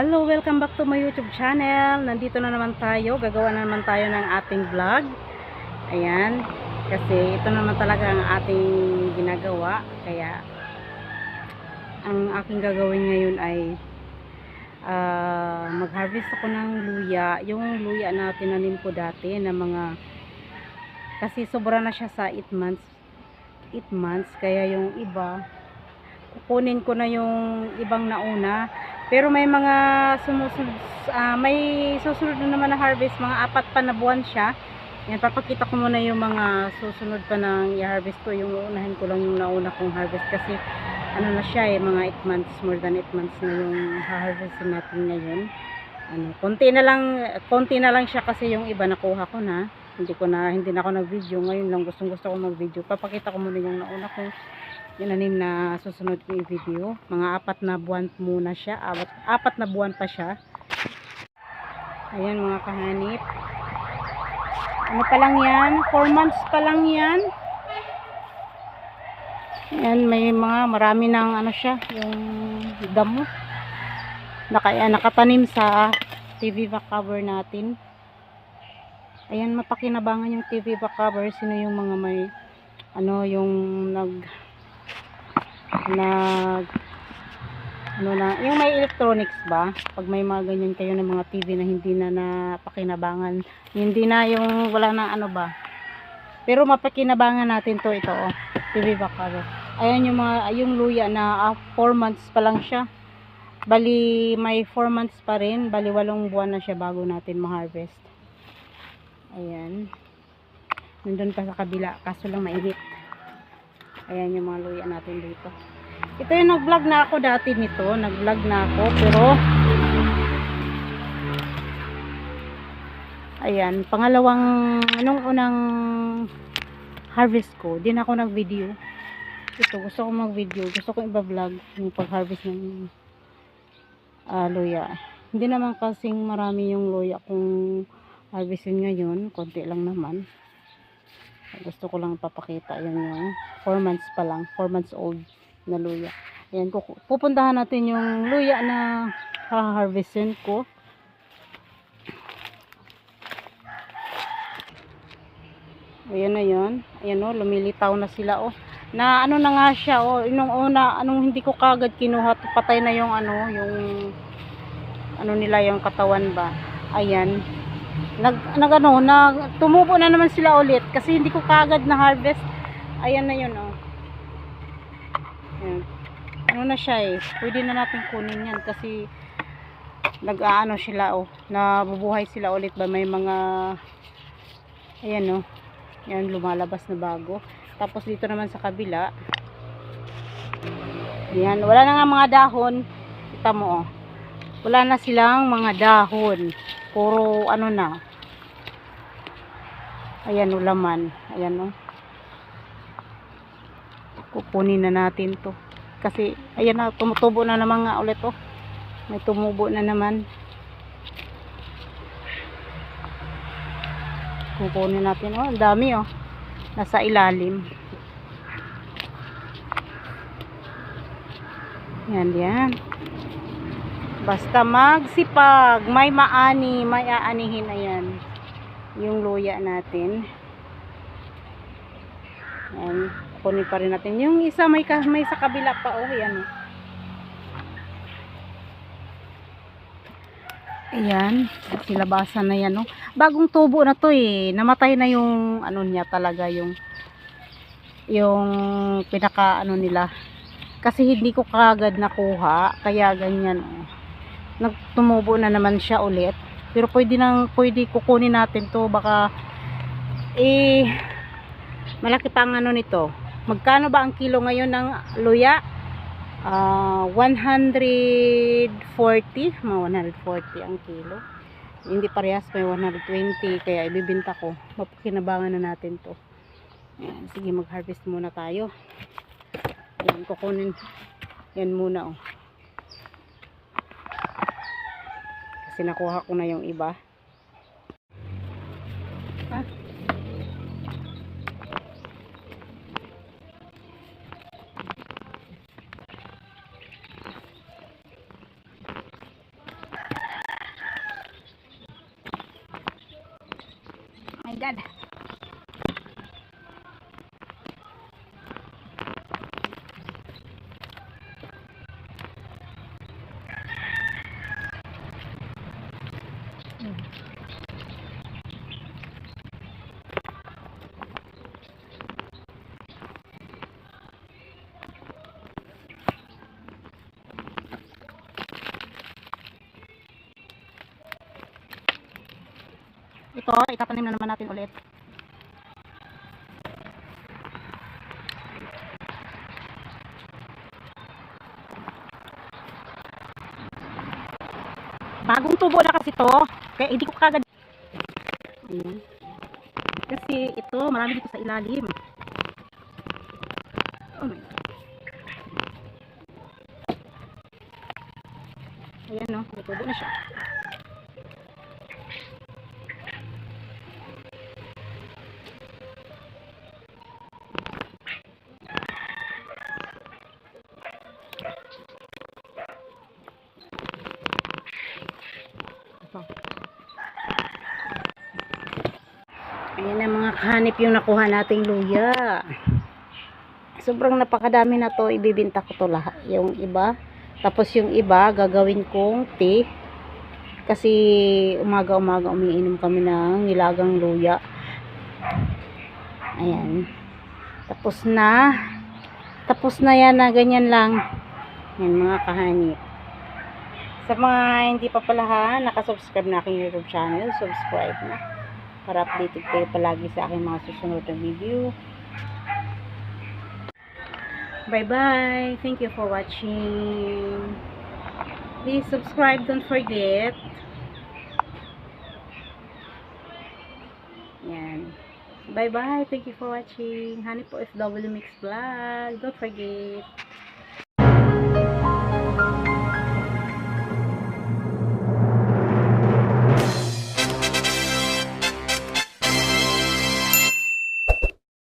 Hello, welcome back to my YouTube channel. Nandito na naman tayo, gagawa na naman tayo ng ating vlog. Ayan, kasi ito naman talaga ang ating ginagawa. Kaya ang aking gagawin ngayon ay mag-harvest ako ng luya. Yung luya na tinanim ko dati na mga, kasi sobra na siya sa 8 months, kaya yung iba kukunin ko na yung ibang nauna. Pero may mga sumusunod, may susunod na naman na harvest, mga 4 pa na buwan siya. Yan, papakita ko muna yung mga susunod pa ng i-harvest ko. Yung unahin ko lang yung nauna kong harvest kasi ano na siya mga 8 months, more than 8 months na yung harvestin natin ngayon. Konti na lang siya kasi yung iba nakuha ko na. Hindi na ako nag-video. Ngayon lang gusto ko mag-video. Papakita ko muna yung nauna kong inanim na susunod ko i-video. Mga 4 na buwan muna siya. 4 na buwan pa siya. Ayan mga kahanip. Ano pa lang yan? 4 months pa lang yan. Ayan, may marami ng ano siya, yung damo. Nakatanim sa TV back cover natin. Ayan, mapakinabangan yung TV back cover. Sino yung mga may yung yung may electronics ba, pag may mga ganyan kayo ng mga TV na hindi na napakinabangan, hindi na yung wala na pero mapakinabangan natin to, ito TV back cover. Ayan yung luya na 4 months pa lang siya, bali may 4 months pa rin, bali 8 buwan na siya bago natin ma-harvest. Ayan, nandun pa sa kabila, kaso lang mainit. Ayan yung mga luya natin dito. Ito yung nag-vlog na ako dati nito. Nag-vlog na ako. Pero ayan, nung unang harvest ko, din ako nag-video. Ito, gusto ko mag-video. Gusto ko i-vlog yung pag-harvest ng luya. Hindi naman kasing marami yung luya kung harvestin ngayon. Konti lang naman. Gusto ko lang papakita yan yung 4 months pa lang, 4 months old na luya. Ayan, pupuntahan natin yung luya na ha-harvestin ko. Ayan na yun. Ayan lumilitaw na sila na na nga siya nung una, hindi ko kagad kinuha, patay na yung nila yung katawan ba. Ayan. Tumubo na naman sila ulit kasi hindi ko kagad na harvest. Ayan na yun Ayan. Na siya pwede na natin kunin yan kasi sila nabubuhay sila ulit ba, may mga ayan yan lumalabas na bago. Tapos dito naman sa kabila, ayan, wala na nga mga dahon. Kita mo wala na silang mga dahon, puro na. Ayan laman. Ayan kukunin na natin to kasi ayan na, tumutubo na naman nga ulit may tumubo na naman. Kukunin natin ang dami nasa ilalim. Yan basta magsipag, may aanihin. Ayan yung luya natin. Ayan, kunin pa rin natin yung isa, may sa kabila pa yan ayan, silabasan na yan bagong tubo na to namatay na yung niya talaga, yung pinaka nila kasi hindi ko kagad nakuha, kaya ganyan nagtumubo na naman siya ulit. Pero pwede kukunin natin to, baka malaki pa ang nito. Magkano ba ang kilo ngayon ng luya? 140, mga 140 ang kilo. Hindi parehas, may 120, kaya ibibenta ko. Mapakinabangan na natin to. Ayan, sige, mag-harvest muna tayo. Ayan, kukunin yan muna kasi nakuha ko na yung iba. my God. Ito, itatanim na naman natin ulit. Bagong tubo na kasi to. Kaya hindi ko kagad. Ayan. Kasi ito, marami dito sa ilalim. Oh my God. Ayan no, may tubo na siya. Ayan na mga kahanip yung nakuha nating luya. Sobrang napakadami na to. Ibibinta ko to lahat. Yung iba. Tapos yung iba gagawin kong tea. Kasi umaga-umaga umiinom kami ng nilagang luya. Ayan. Tapos na. Tapos na yan na ganyan lang. Yan mga kahanip. Sa mga hindi pa pala nakasubscribe na aking YouTube channel, subscribe na. Para updated kayo palagi sa aking mga susunod na video. Bye bye. Thank you for watching. Please subscribe, don't forget. Yan. Bye bye. Thank you for watching. Hanip OFW Mix Vlog. Don't forget.